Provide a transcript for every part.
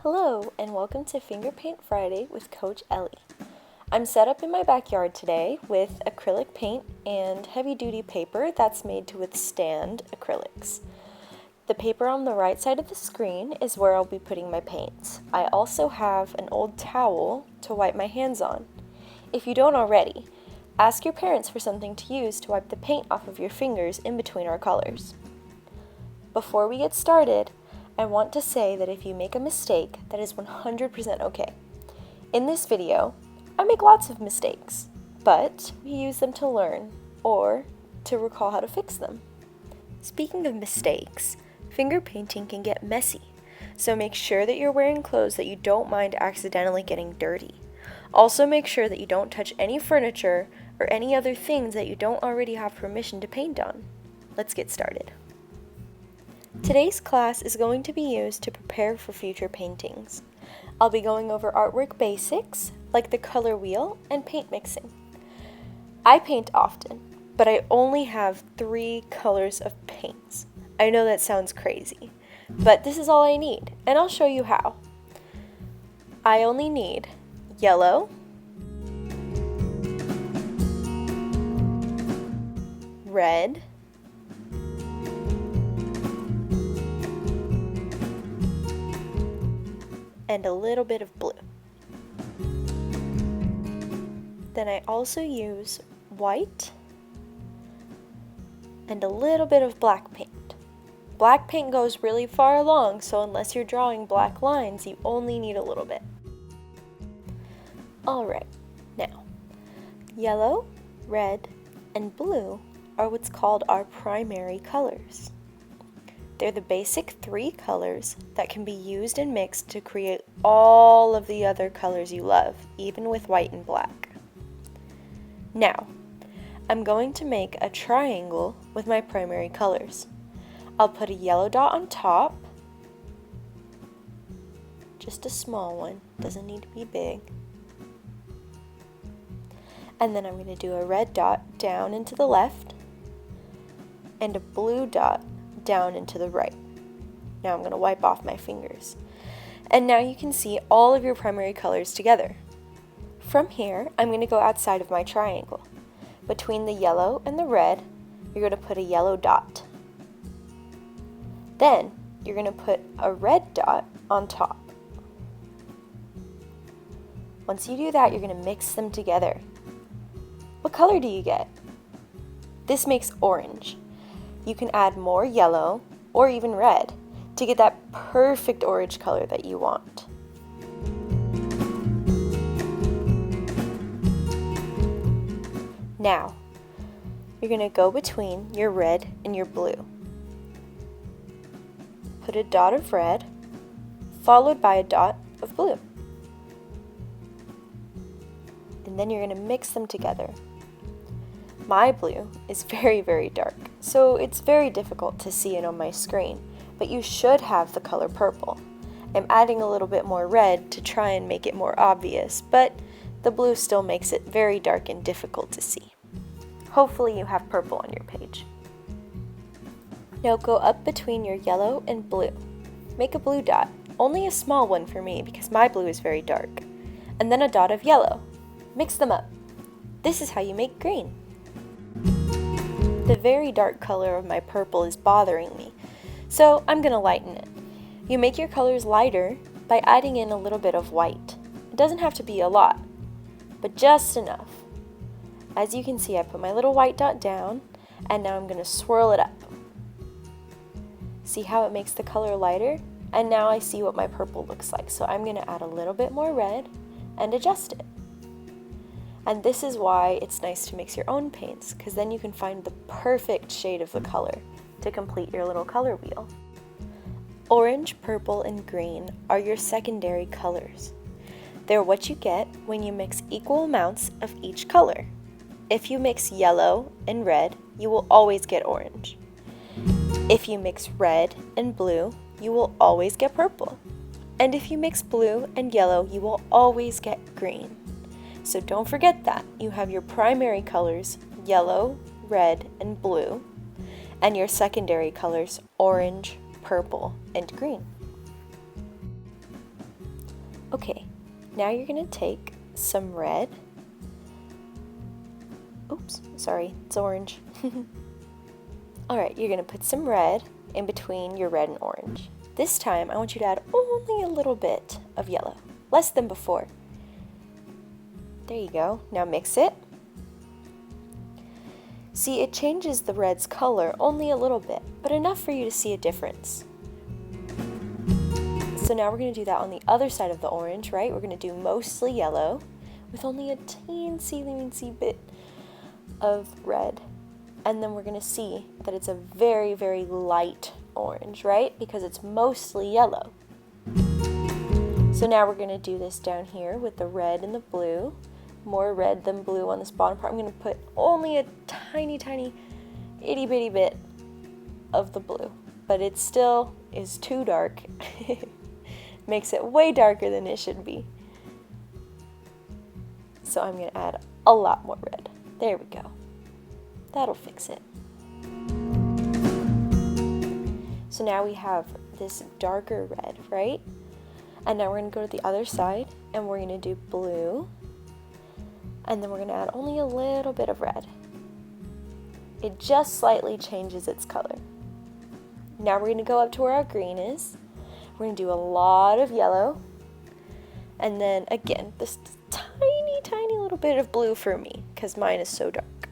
Hello, and welcome to Finger Paint Friday with Coach Ellie. I'm set up in my backyard today with acrylic paint and heavy-duty paper that's made to withstand acrylics. The paper on the right side of the screen is where I'll be putting my paints. I also have an old towel to wipe my hands on. If you don't already, ask your parents for something to use to wipe the paint off of your fingers in between our colors. Before we get started, I want to say that if you make a mistake, that is 100% okay. In this video, I make lots of mistakes, but we use them to learn or to recall how to fix them. Speaking of mistakes, finger painting can get messy, so make sure that you're wearing clothes that you don't mind accidentally getting dirty. Also make sure that you don't touch any furniture or any other things that you don't already have permission to paint on. Let's get started. Today's class is going to be used to prepare for future paintings. I'll be going over artwork basics, like the color wheel and paint mixing. I paint often, but I only have 3 colors of paints. I know that sounds crazy, but this is all I need, and I'll show you how. I only need yellow, red, and a little bit of blue. Then I also use white and a little bit of black paint. Black paint goes really far along, so unless you're drawing black lines, you only need a little bit. Alright, now, yellow, red, and blue are what's called our primary colors. They're the basic 3 colors that can be used and mixed to create all of the other colors you love, even with white and black. Now, I'm going to make a triangle with my primary colors. I'll put a yellow dot on top, just a small one, doesn't need to be big. And then I'm going to do a red dot down and to the left, and a blue dot down and to the right. Now I'm going to wipe off my fingers. And now you can see all of your primary colors together. From here, I'm going to go outside of my triangle. Between the yellow and the red, you're going to put a yellow dot. Then, you're going to put a red dot on top. Once you do that, you're going to mix them together. What color do you get? This makes orange. You can add more yellow or even red to get that perfect orange color that you want. Now, you're going to go between your red and your blue. Put a dot of red, followed by a dot of blue. And then you're going to mix them together. My blue is very, very dark, so it's very difficult to see it on my screen, but you should have the color purple. I'm adding a little bit more red to try and make it more obvious, but the blue still makes it very dark and difficult to see. Hopefully you have purple on your page. Now go up between your yellow and blue. Make a blue dot, only a small one for me because my blue is very dark, and then a dot of yellow. Mix them up. This is how you make green. The very dark color of my purple is bothering me, so I'm going to lighten it. You make your colors lighter by adding in a little bit of white. It doesn't have to be a lot, but just enough. As you can see, I put my little white dot down, and now I'm going to swirl it up. See how it makes the color lighter? And now I see what my purple looks like, so I'm going to add a little bit more red and adjust it. And this is why it's nice to mix your own paints, because then you can find the perfect shade of the color to complete your little color wheel. Orange, purple, and green are your secondary colors. They're what you get when you mix equal amounts of each color. If you mix yellow and red, you will always get orange. If you mix red and blue, you will always get purple. And if you mix blue and yellow, you will always get green. So don't forget that. You have your primary colors, yellow, red, and blue, and your secondary colors, orange, purple, and green. Okay, now you're going to take some red. Oops, sorry, it's orange. Alright, you're going to put some red in between your red and orange. This time, I want you to add only a little bit of yellow, less than before. There you go. Now mix it. See, it changes the red's color only a little bit, but enough for you to see a difference. So now we're going to do that on the other side of the orange, right? We're going to do mostly yellow with only a teensy bit of red. And then we're going to see that it's a very, very light orange, right? Because it's mostly yellow. So now we're going to do this down here with the red and the blue. More red than blue on this bottom part. I'm going to put only a tiny, itty bitty bit of the blue. But it still is too dark. Makes it way darker than it should be. So I'm going to add a lot more red. There we go. That'll fix it. So now we have this darker red, right? And now we're going to go to the other side and we're going to do blue. And then we're going to add only a little bit of red. It just slightly changes its color. Now we're going to go up to where our green is. We're going to do a lot of yellow. And then again, this tiny little bit of blue for me, because mine is so dark.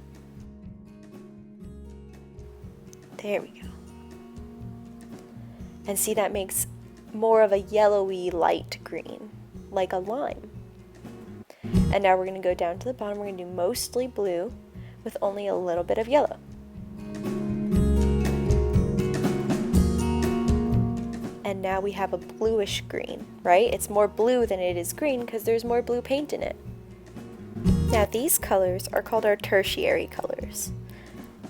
There we go. And see, that makes more of a yellowy light green, like a lime. And now we're going to go down to the bottom. We're going to do mostly blue with only a little bit of yellow. And now we have a bluish green, right? It's more blue than it is green because there's more blue paint in it. Now these colors are called our tertiary colors.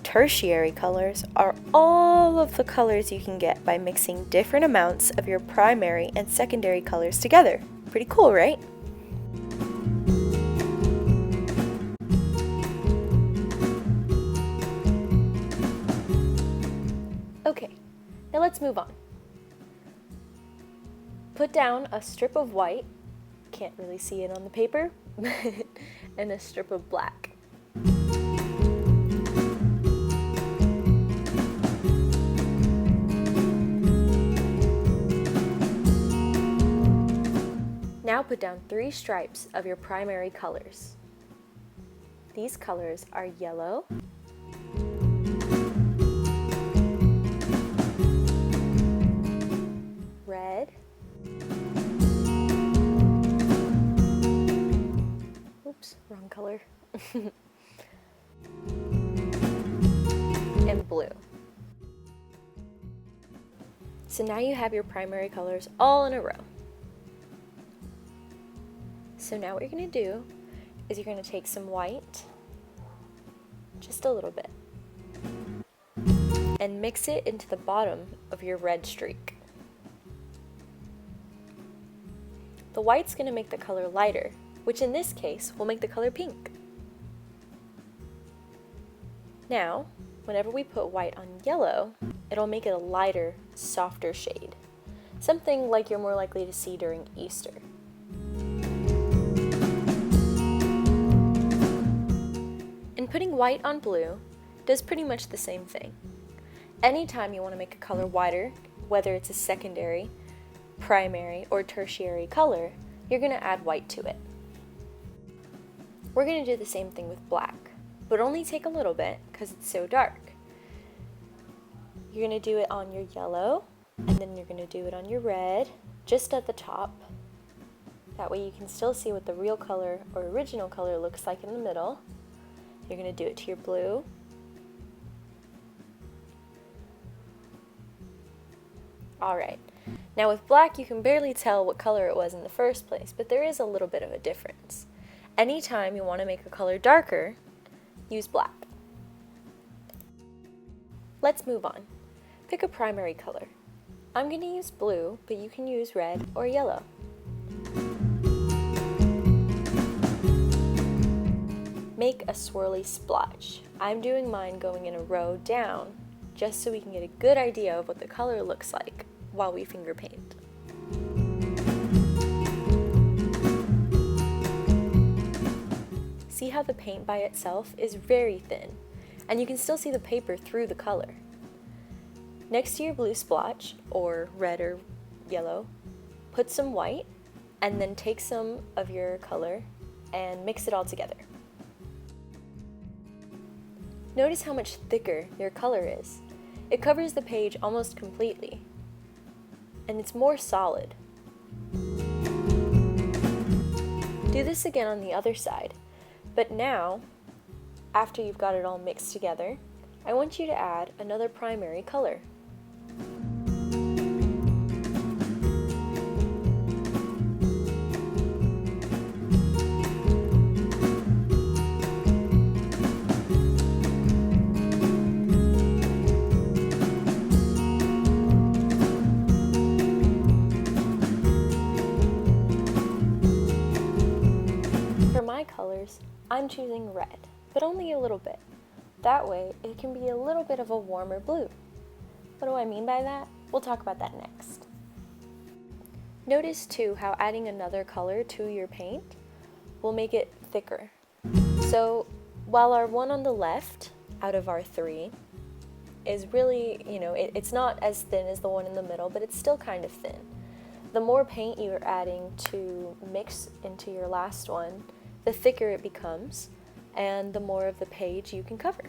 Tertiary colors are all of the colors you can get by mixing different amounts of your primary and secondary colors together. Pretty cool, right? Okay, now let's move on. Put down a strip of white, can't really see it on the paper, and a strip of black. Now put down 3 stripes of your primary colors. These colors are yellow, red, oops, wrong color, and blue. So now you have your primary colors all in a row. So now what you're going to do is you're going to take some white, just a little bit, and mix it into the bottom of your red streak. The white's going to make the color lighter, which in this case will make the color pink. Now, whenever we put white on yellow, it'll make it a lighter, softer shade. Something like you're more likely to see during Easter. And putting white on blue does pretty much the same thing. Anytime you want to make a color whiter, whether it's a secondary, primary, or tertiary color, you're going to add white to it. We're going to do the same thing with black, but only take a little bit because it's so dark. You're going to do it on your yellow, and then you're going to do it on your red, just at the top. That way you can still see what the real color or original color looks like in the middle. You're going to do it to your blue. Alright, now with black you can barely tell what color it was in the first place, but there is a little bit of a difference. Anytime you want to make a color darker, use black. Let's move on. Pick a primary color. I'm going to use blue, but you can use red or yellow. Make a swirly splotch. I'm doing mine going in a row down, just so we can get a good idea of what the color looks like while we finger paint. see how the paint by itself is very thin, and you can still see the paper through the color. Next to your blue splotch, or red or yellow, put some white, and then take some of your color and mix it all together. Notice how much thicker your color is. It covers the page almost completely, and it's more solid. Do this again on the other side, but now, after you've got it all mixed together, I want you to add another primary color. For my colors, I'm choosing red, but only a little bit. That way, it can be a little bit of a warmer blue. What do I mean by that? We'll talk about that next. Notice too how adding another color to your paint will make it thicker. So while our one on the left, out of our three, is really, it's not as thin as the one in the middle, but it's still kind of thin. The more paint you're adding to mix into your last one, the thicker it becomes, and the more of the page you can cover.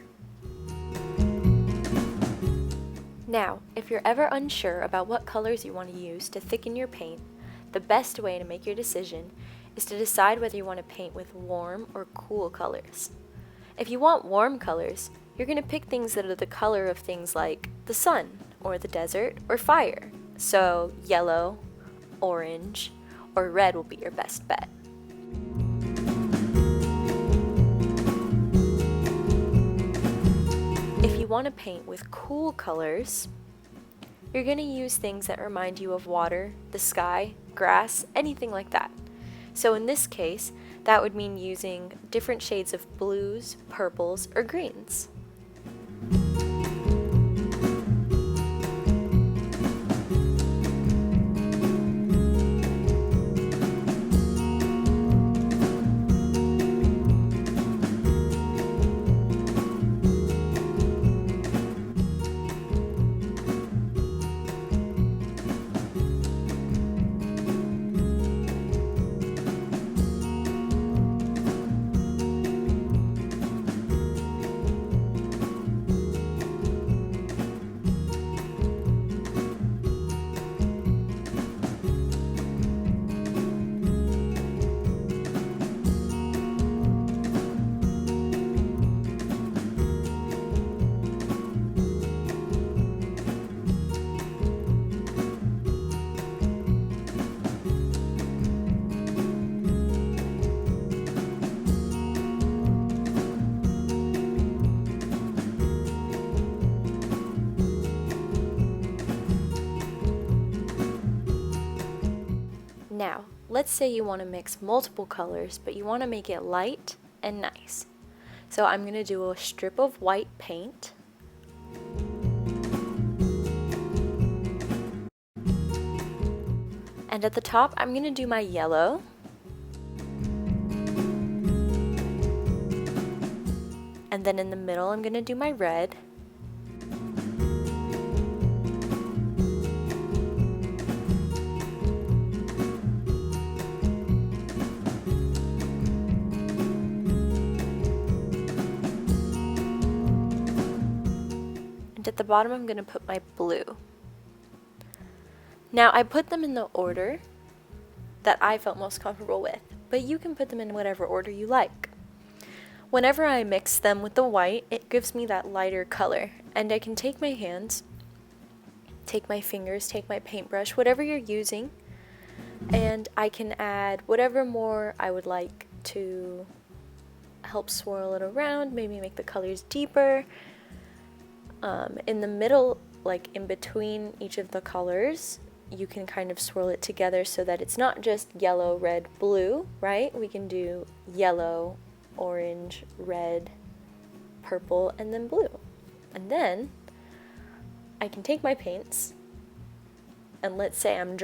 Now, if you're ever unsure about what colors you want to use to thicken your paint, the best way to make your decision is to decide whether you want to paint with warm or cool colors. If you want warm colors, you're going to pick things that are the color of things like the sun, or the desert, or fire. So yellow, orange, or red will be your best bet. If you want to paint with cool colors, you're going to use things that remind you of water, the sky, grass, anything like that. So in this case, that would mean using different shades of blues, purples, or greens. Now, let's say you want to mix multiple colors, but you want to make it light and nice. So I'm going to do a strip of white paint. And at the top, I'm going to do my yellow. And then in the middle, I'm going to do my red. And at the bottom, I'm going to put my blue. Now, I put them in the order that I felt most comfortable with, but you can put them in whatever order you like. Whenever I mix them with the white, it gives me that lighter color, and I can take my hands, take my fingers, take my paintbrush, whatever you're using, and I can add whatever more I would like to help swirl it around, maybe make the colors deeper. In the middle, like in between each of the colors, you can kind of swirl it together so that it's not just yellow, red, blue, right? We can do yellow, orange, red, purple, and then blue. And then I can take my paints, and let's say I'm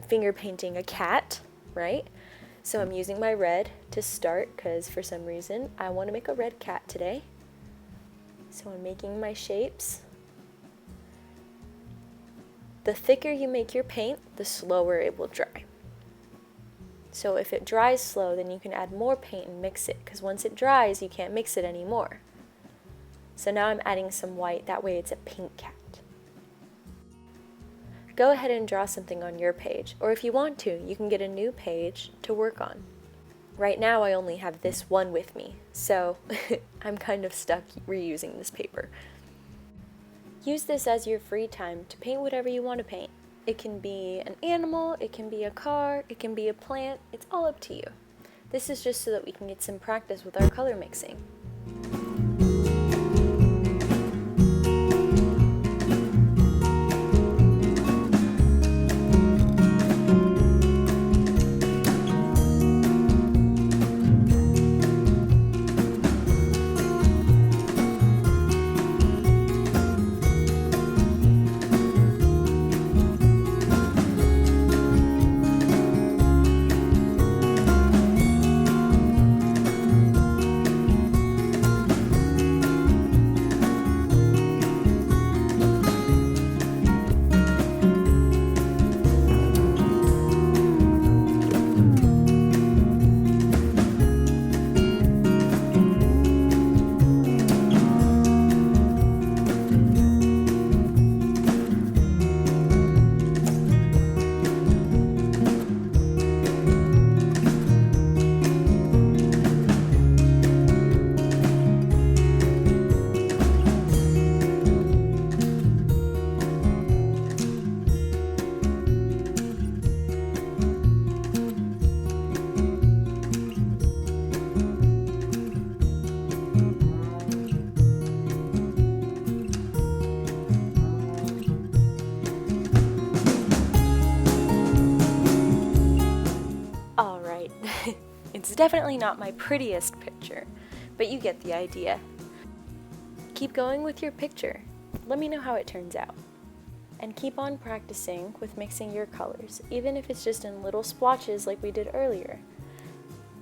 finger painting a cat, right? So I'm using my red to start because for some reason I want to make a red cat today. So I'm making my shapes. The thicker you make your paint, the slower it will dry. So if it dries slow, then you can add more paint and mix it, because once it dries, you can't mix it anymore. So now I'm adding some white, that way it's a pink cat. Go ahead and draw something on your page, or if you want to, you can get a new page to work on. Right now I only have this one with me, so I'm kind of stuck reusing this paper. Use this as your free time to paint whatever you want to paint. It can be an animal, it can be a car, it can be a plant, it's all up to you. This is just so that we can get some practice with our color mixing. Alright, it's definitely not my prettiest picture, but you get the idea. Keep going with your picture. Let me know how it turns out. And keep on practicing with mixing your colors, even if it's just in little splotches like we did earlier.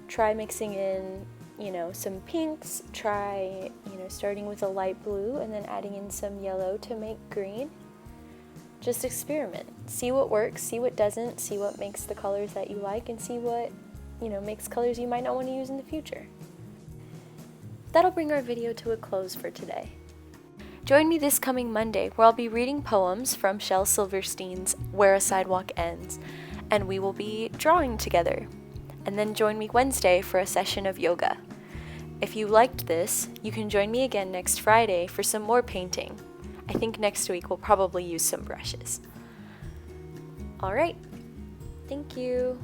Try mixing in, some pinks, try, starting with a light blue and then adding in some yellow to make green. Just experiment. See what works, see what doesn't, see what makes the colors that you like, and see what, makes colors you might not want to use in the future. That'll bring our video to a close for today. Join me this coming Monday, where I'll be reading poems from Shel Silverstein's Where a Sidewalk Ends, and we will be drawing together. And then join me Wednesday for a session of yoga. If you liked this, you can join me again next Friday for some more painting. I think next week we'll probably use some brushes. Alright, thank you.